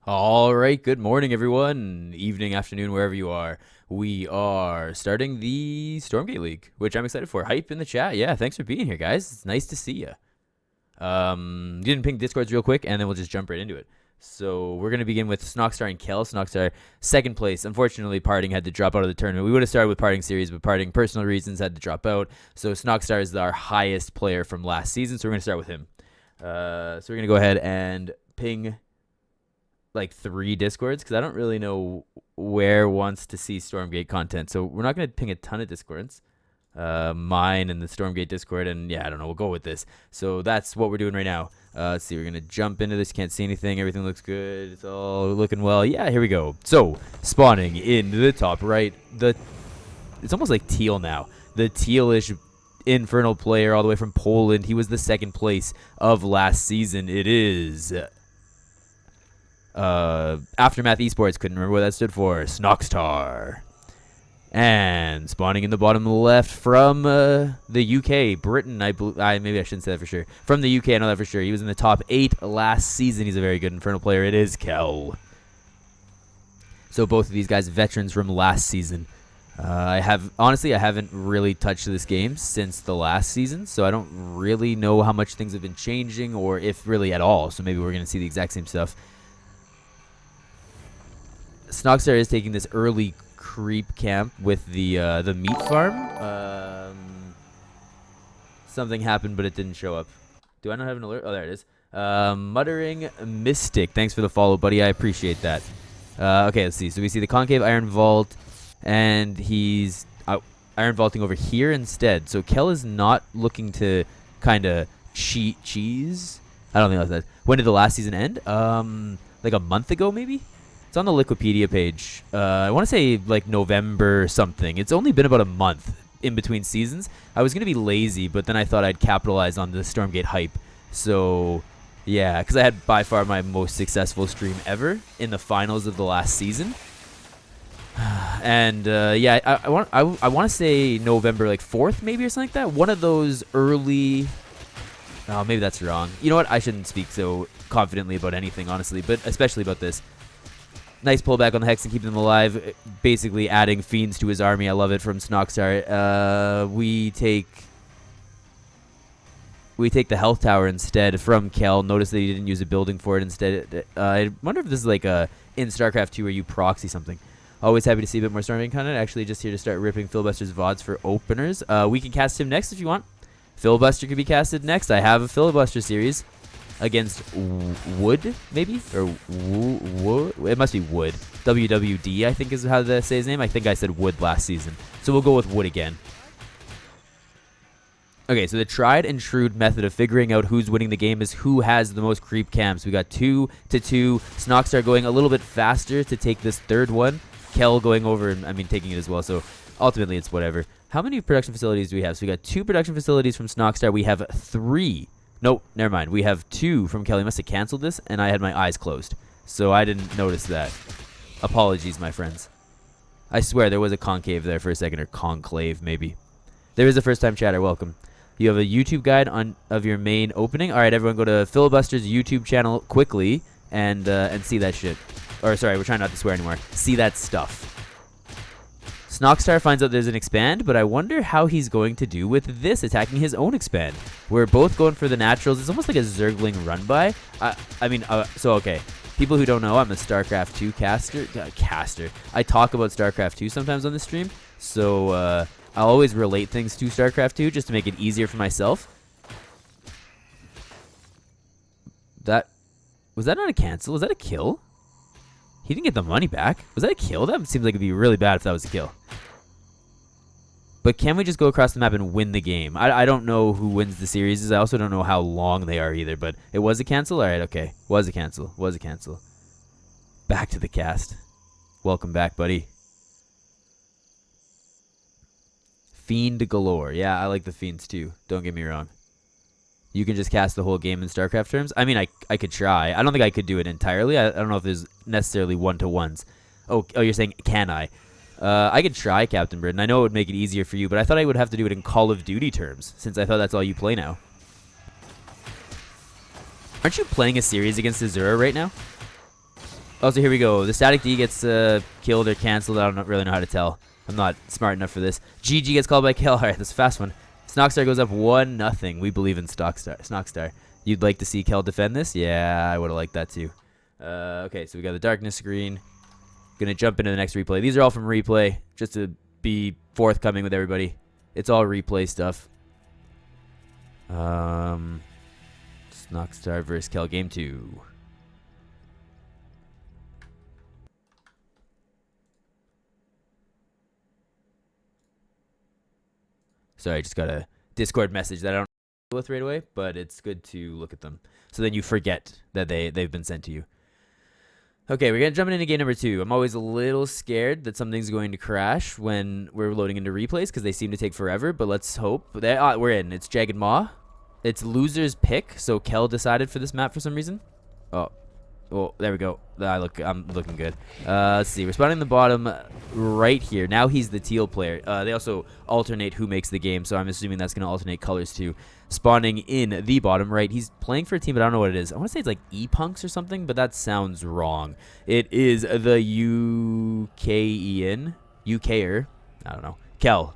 All right, good morning, everyone. Evening, afternoon, wherever you are. We are starting the Stormgate League, which I'm excited for. Hype in the chat. Yeah, thanks for being here, guys. It's nice to see you. Didn't ping Discords real quick, and then we'll just jump right into it. So we're going to begin with Snoxtar and Kel. Snoxtar, second place. Unfortunately, Parting had to drop out of the tournament. We would have started with Parting series, but Parting, personal reasons, had to drop out. So Snoxtar is our highest player from last season, so we're going to start with him. So we're going to go ahead and ping like 3 Discords because I don't really know where wants to see Stormgate content. So we're not going to ping a ton of Discords. Mine and the Stormgate Discord, and yeah, I don't know. We'll go with this. So that's what we're doing right now. Let's see. We're going to jump into this. Can't see anything. Everything looks good. It's all looking well. Yeah, here we go. So spawning in the top right. It's almost like teal now. The tealish infernal player all the way from Poland. He was the second place of last season. It is Aftermath Esports. Couldn't remember what that stood for. Snoxtar. And spawning in the bottom left from the UK, Britain. Maybe I shouldn't say that for sure. From the UK, I know that for sure. He was in the top 8 last season. He's a very good Infernal player. It is Kel. So both of these guys, veterans from last season. I haven't really touched this game since the last season, so I don't really know how much things have been changing, or if really at all. So maybe we're gonna see the exact same stuff. Snoxtar is taking this early creep camp with the meat farm. Something happened, but it didn't show up. Do I not have an alert? Oh, there it is. Muttering Mystic. Thanks for the follow, buddy. I appreciate that. Okay, let's see. So we see the concave iron vault, and he's iron vaulting over here instead. So Kel is not looking to kind of cheat cheese. I don't think that's that. When did the last season end? Like a month ago, maybe? It's on the Wikipedia page. I want to say like November something. It's only been about a month in between seasons. I was going to be lazy, but then I thought I'd capitalize on the Stormgate hype. So, yeah, because I had by far my most successful stream ever in the finals of the last season. And, yeah, I want to say November like 4th maybe or something like that. One of those early... Oh, maybe that's wrong. You know what? I shouldn't speak so confidently about anything, honestly, but especially about this. Nice pullback on the Hex and keeping them alive. Basically adding fiends to his army. I love it from Snoxtar. We take the health tower instead from Kel. Notice that he didn't use a building for it instead. I wonder if this is like in StarCraft 2 where you proxy something. Always happy to see a bit more Stormgate content. Actually just here to start ripping Filibuster's VODs for openers. We can cast him next if you want. Filibuster could be casted next. I have a Filibuster series. Against Wood, maybe? Or Wood? It must be Wood. WWD, I think is how to say his name. I think I said Wood last season. So we'll go with Wood again. Okay, so the tried and true method of figuring out who's winning the game is who has the most creep camps. We got 2-2. Snoxtar going a little bit faster to take this third one. Kel going over and, taking it as well. So ultimately, it's whatever. How many production facilities do we have? So we got 2 production facilities from Snoxtar. We have 3. Nope, never mind. We have 2 from Kelly. Must have canceled this, and I had my eyes closed. So I didn't notice that. Apologies, my friends. I swear there was a concave there for a second, or conclave, maybe. There is a first-time chatter. Welcome. You have a YouTube guide of your main opening. All right, everyone, go to Filibuster's YouTube channel quickly and see that shit. Or, sorry, we're trying not to swear anymore. See that stuff. Snoxtar finds out there's an expand, but I wonder how he's going to do with this, attacking his own expand. We're both going for the naturals. It's almost like a Zergling run-by. So, okay. People who don't know, I'm a StarCraft 2 caster. I talk about StarCraft 2 sometimes on the stream, so I'll always relate things to StarCraft 2 just to make it easier for myself. Was that not a cancel? Was that a kill? He didn't get the money back. Was that a kill? That seems like it'd be really bad if that was a kill. But can we just go across the map and win the game? I don't know who wins the series. I also don't know how long they are either. But it was a cancel? All right, okay. Was a cancel. Was a cancel. Back to the cast. Welcome back, buddy. Fiend galore. Yeah, I like the fiends too. Don't get me wrong. You can just cast the whole game in StarCraft terms. I mean, I could try. I don't think I could do it entirely. I don't know if there's necessarily one-to-ones. Oh, you're saying, can I? I could try, Captain Britain. I know it would make it easier for you, but I thought I would have to do it in Call of Duty terms, since I thought that's all you play now. Aren't you playing a series against Azura right now? Also, here we go. The static D gets killed or canceled. I don't really know how to tell. I'm not smart enough for this. GG gets called by Kel. All right, that's a fast one. Snoxtar goes up 1-0. We believe in Snoxtar. You'd like to see Kel defend this? Yeah, I would have liked that too. Okay, so we got the darkness screen. Gonna jump into the next replay. These are all from replay, just to be forthcoming with everybody. It's all replay stuff. Snoxtar versus Kel, game 2. Sorry, I just got a Discord message that I don't deal with right away, but it's good to look at them. So then you forget that they've been sent to you. Okay, we're going to jump into game number 2. I'm always a little scared that something's going to crash when we're loading into replays because they seem to take forever, but let's hope. We're in. It's Jagged Maw. It's loser's pick, so Kel decided for this map for some reason. Oh, there we go. I'm looking good. Let's see. We're spawning in the bottom right here. Now he's the teal player. They also alternate who makes the game, so I'm assuming that's going to alternate colors too. Spawning in the bottom right. He's playing for a team, but I don't know what it is. I want to say it's like E-Punks or something, but that sounds wrong. It is the UKer. I don't know. Kel.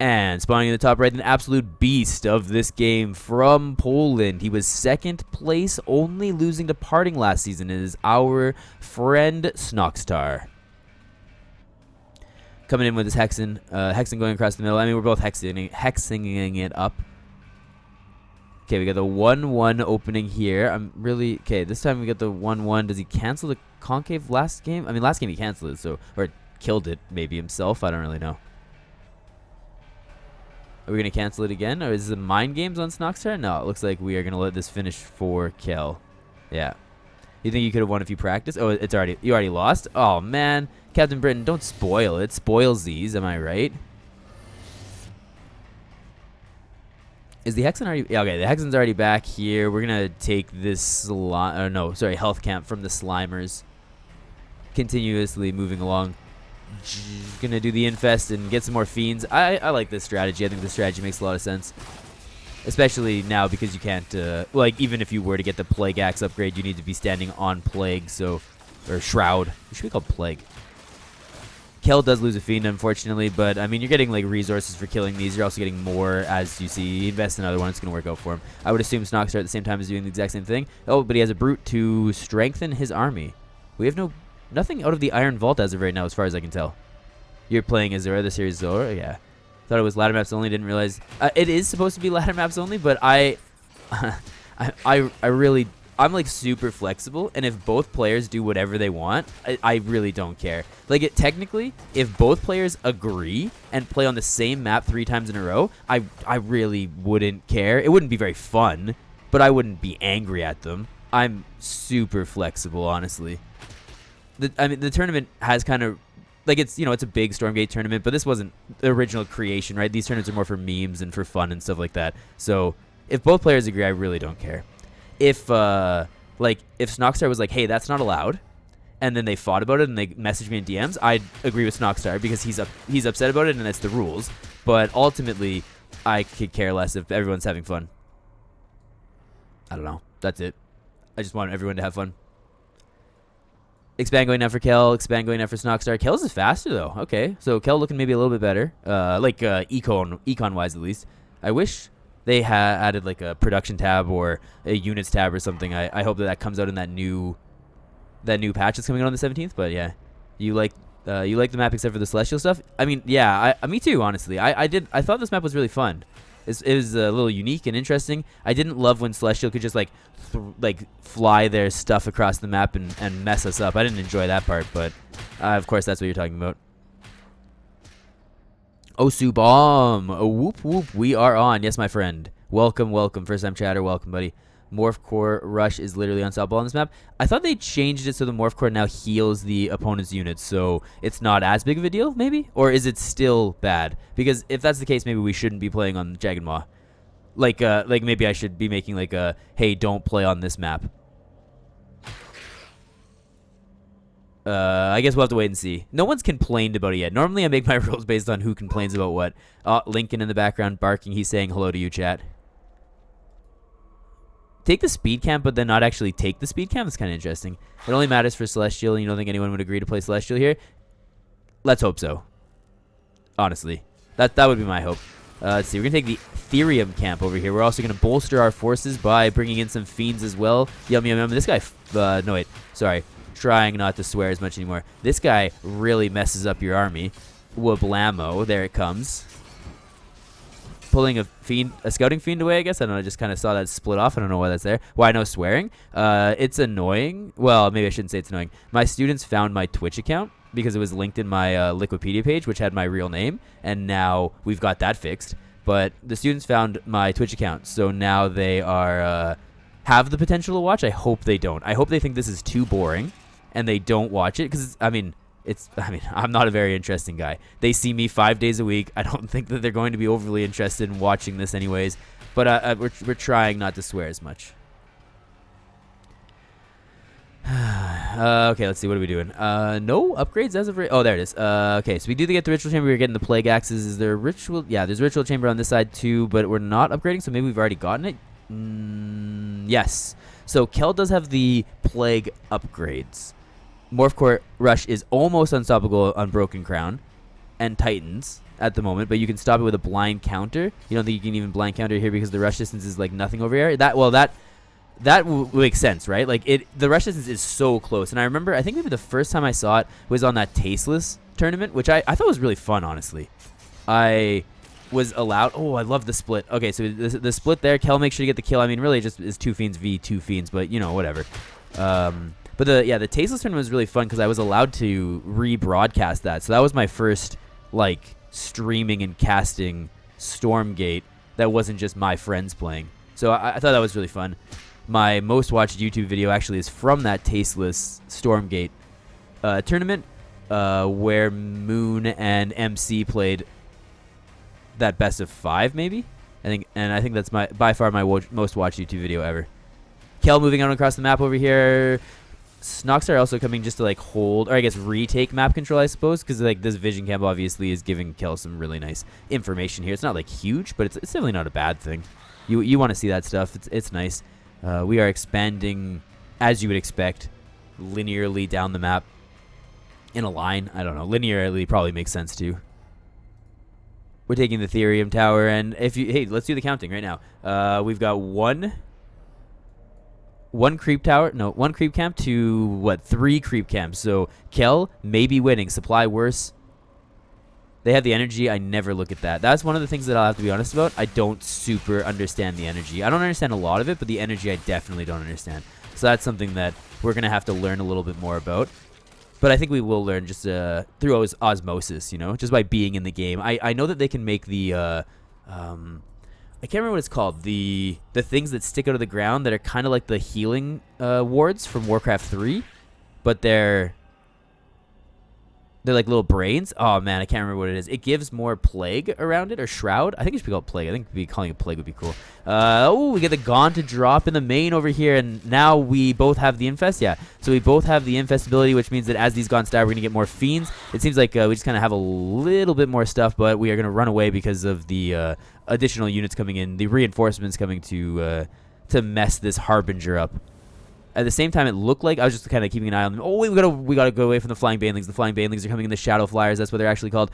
And spawning in the top right, an absolute beast of this game from Poland. He was 2nd place, only losing to Parting last season. It is our friend Snoxtar. Coming in with his Hexen. Hexen going across the middle. I mean, we're both hexing it up. Okay, we got the 1-1 opening here. Okay, this time we got the 1-1. Does he cancel the concave last game? I mean, last game he canceled it, or killed it maybe himself. I don't really know. Are we going to cancel it again? Or is it mind games on Snoxtar? No, it looks like we are going to let this finish for Kel. Yeah. You think you could have won if you practiced? Oh, you already lost? Oh, man. Captain Britain, don't spoil it. Spoil these, am I right? Is the Hexen already... Yeah, okay, the Hexen's already back here. We're going to take this... health camp from the Slimers. Continuously moving along. Gonna do the infest and get some more fiends. I like this strategy. I think this strategy makes a lot of sense, especially now because you can't even if you were to get the plague axe upgrade, you need to be standing on plague, or shroud. It should be called plague. Kel does lose a fiend, unfortunately, but I mean, you're getting like resources for killing these. You're also getting more as you see. He invests in another one. It's gonna work out for him. I would assume Snoxtar at the same time is doing the exact same thing. Oh, but he has a brute to strengthen his army. We have nothing out of the Iron Vault as of right now, as far as I can tell. You're playing Azura, the series Zora? Yeah. Thought it was ladder maps only, didn't realize. It is supposed to be ladder maps only, but I'm like super flexible, and if both players do whatever they want, I really don't care. Like, technically, if both players agree and play on the same map 3 times in a row, I really wouldn't care. It wouldn't be very fun, but I wouldn't be angry at them. I'm super flexible, honestly. The tournament has kind of, like, it's a big Stormgate tournament, but this wasn't the original creation, right? These tournaments are more for memes and for fun and stuff like that. So if both players agree, I really don't care. If Snoxtar was like, hey, that's not allowed, and then they fought about it and they messaged me in DMs, I'd agree with Snoxtar because he's upset about it and that's the rules. But ultimately, I could care less if everyone's having fun. I don't know. That's it. I just want everyone to have fun. Expand going down for Kel. Expand going down for Snoxtar. Kel's is faster, though. Okay. So Kel looking maybe a little bit better. Econ-wise, at least. I wish they had added, like, a production tab or a units tab or something. I hope that comes out in that new patch that's coming out on the 17th. But, yeah. You like the map except for the Celestial stuff? I mean, yeah. Me too, honestly. I thought this map was really fun. It was a little unique and interesting. I didn't love when Celestial could just fly their stuff across the map and mess us up. I didn't enjoy that part, but of course that's what you're talking about. Osu Bomb. Whoop whoop. We are on. Yes, my friend. Welcome, welcome. First time chatter. Welcome, buddy. Morph Core Rush is literally unstoppable on this map. I thought they changed it so the Morph Core now heals the opponent's units, so it's not as big of a deal, maybe? Or is it still bad? Because if that's the case, maybe we shouldn't be playing on Jagged Maw. Like maybe I should be making like a, hey, don't play on this map. I guess we'll have to wait and see. No one's complained about it yet. Normally I make my rules based on who complains about what. Lincoln in the background barking. He's saying hello to you, chat. take the speed camp, but then not actually take the speed camp. That's kind of interesting. It only matters for Celestial. You don't think anyone would agree to play Celestial here? Let's hope so. Honestly, that would be my hope. Let's see. We're going to take the Ethereum camp over here. We're also going to bolster our forces by bringing in some Fiends as well. Yum, yum, yum. This guy... no, wait. Sorry. Trying not to swear as much anymore. This guy really messes up your army. Wablamo. There it comes. Pulling a scouting fiend away, I guess. I don't know. I just kind of saw that split off. I don't know why that's there. Why no swearing? It's annoying. Well, maybe I shouldn't say it's annoying. My students found my Twitch account because it was linked in my Wikipedia page, which had my real name, and now we've got that fixed. But the students found my Twitch account, so now they are have the potential to watch. I hope they don't. I hope they think this is too boring, and they don't watch it because I mean, I'm not a very interesting guy. They see me 5 days a week. I don't think that they're going to be overly interested in watching this anyways. But we're trying not to swear as much. Okay, let's see. What are we doing? No upgrades as of right. Oh, there it is. Okay, so we do get the ritual chamber. We're getting the plague axes. Is there a ritual? Yeah, there's a ritual chamber on this side too, but we're not upgrading, so maybe we've already gotten it. Yes. So Kel does have the plague upgrades. Morph Core Rush is almost unstoppable on Broken Crown and Titans at the moment, but you can stop it with a blind counter. You don't think you can even blind counter here because the rush distance is like nothing over here? That makes sense, right? Like the rush distance is so close. And I remember, I think maybe the first time I saw it was on that Tasteless tournament, which I thought was really fun, honestly. I was allowed. Oh, I love the split. Okay, so the split there. Kel makes sure to get the kill. I mean, really, it just is 2 fiends v 2 fiends, but you know, whatever. But the Tasteless tournament was really fun because I was allowed to rebroadcast that. So that was my first like streaming and casting Stormgate that wasn't just my friends playing. So I thought that was really fun. My most watched YouTube video actually is from that Tasteless Stormgate tournament where Moon and MC played that best of 5 maybe. I think that's by far my most watched YouTube video ever. Kel moving on across the map over here. Snoxtar also coming just to like hold, or I guess retake map control, I suppose, because like this vision camp obviously is giving Kel some really nice information here. It's not like huge, but it's definitely not a bad thing. You want to see that stuff. It's nice. We are expanding, as you would expect, linearly down the map in a line. I don't know. Linearly probably makes sense too. We're taking the Ethereum Tower, and hey, let's do the counting right now. We've got one creep tower, no, 1 creep camp to what, 3 creep camps. So Kel may be winning. Supply worse. They have the energy. I never look at that. That's one of the things that I'll have to be honest about. I don't super understand the energy. I don't understand a lot of it, but the energy I definitely don't understand. So that's something that we're going to have to learn a little bit more about. But I think we will learn just through osmosis, you know, just by being in the game. I know that they can make the, I can't remember what it's called. The things that stick out of the ground that are kind of like the healing wards from Warcraft 3, but they're like little brains. Oh man, I can't remember what it is. It gives more plague around it, or shroud. I think it should be called plague. I think calling it plague would be cool. Oh, we get the Gaunt to drop in the main over here, and now we both have the infest. Yeah, so we both have the infest ability, which means that as these Gaunts die, we're gonna get more fiends. It seems like we just kind of have a little bit more stuff, but we are gonna run away because of the additional units coming in, the reinforcements coming to mess this Harbinger up. At the same time, it looked like I was just kind of keeping an eye on them. Oh, we gotta go away from the Flying Banelings. The Flying Banelings are coming in the Shadow Flyers. That's what they're actually called.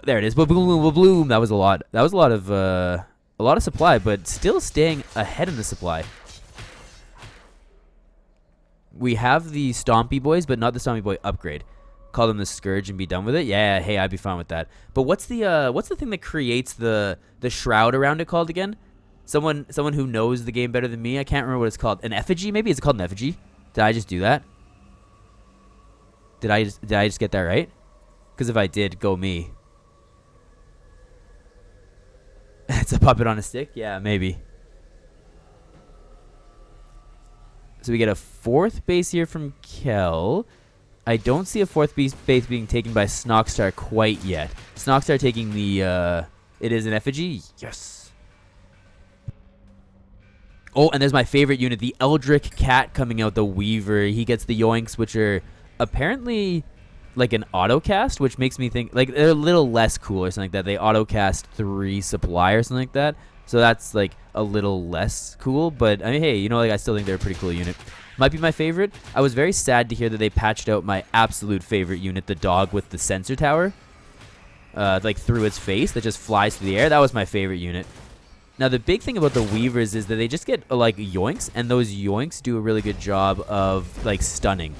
There it is. Bloom. That was a lot. That was a lot of supply, but still staying ahead of the supply. We have the Stompy Boys, but not the Stompy Boy upgrade. Call them the Scourge and be done with it. Yeah, hey, I'd be fine with that. But what's the thing that creates the shroud around it called again? Someone who knows the game better than me. I can't remember what it's called. An effigy, maybe? Is it called an effigy? Did I just do that? Did I just get that right? Because if I did, go me. It's a puppet on a stick? Yeah, maybe. So we get a 4th base here from Kel. I don't see a 4th base being taken by Snoxtar quite yet. Snoxtar taking the, it is an effigy? Yes. Oh, and there's my favorite unit, the Eldritch Cat coming out, the Weaver. He gets the Yoinks, which are apparently like an auto-cast, which makes me think, like, they're a little less cool or something like that. They auto-cast 3 supply or something like that. So that's, like, a little less cool. But I mean, hey, you know, like I still think they're a pretty cool unit. Might be my favorite. I was very sad to hear that they patched out my absolute favorite unit, the dog with the sensor tower, like through its face that just flies through the air. That was my favorite unit. Now, the big thing about the Weavers is that they just get, like, yoinks, and those yoinks do a really good job of, like, stunning.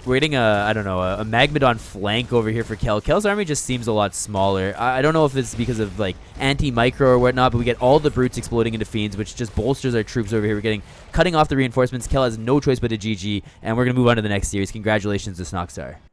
We're getting I don't know, a Magmadon flank over here for Kel. Kel's army just seems a lot smaller. I don't know if it's because of, like, anti-micro or whatnot, but we get all the brutes exploding into fiends, which just bolsters our troops over here. We're cutting off the reinforcements. Kel has no choice but to GG, and we're going to move on to the next series. Congratulations to Snoxtar.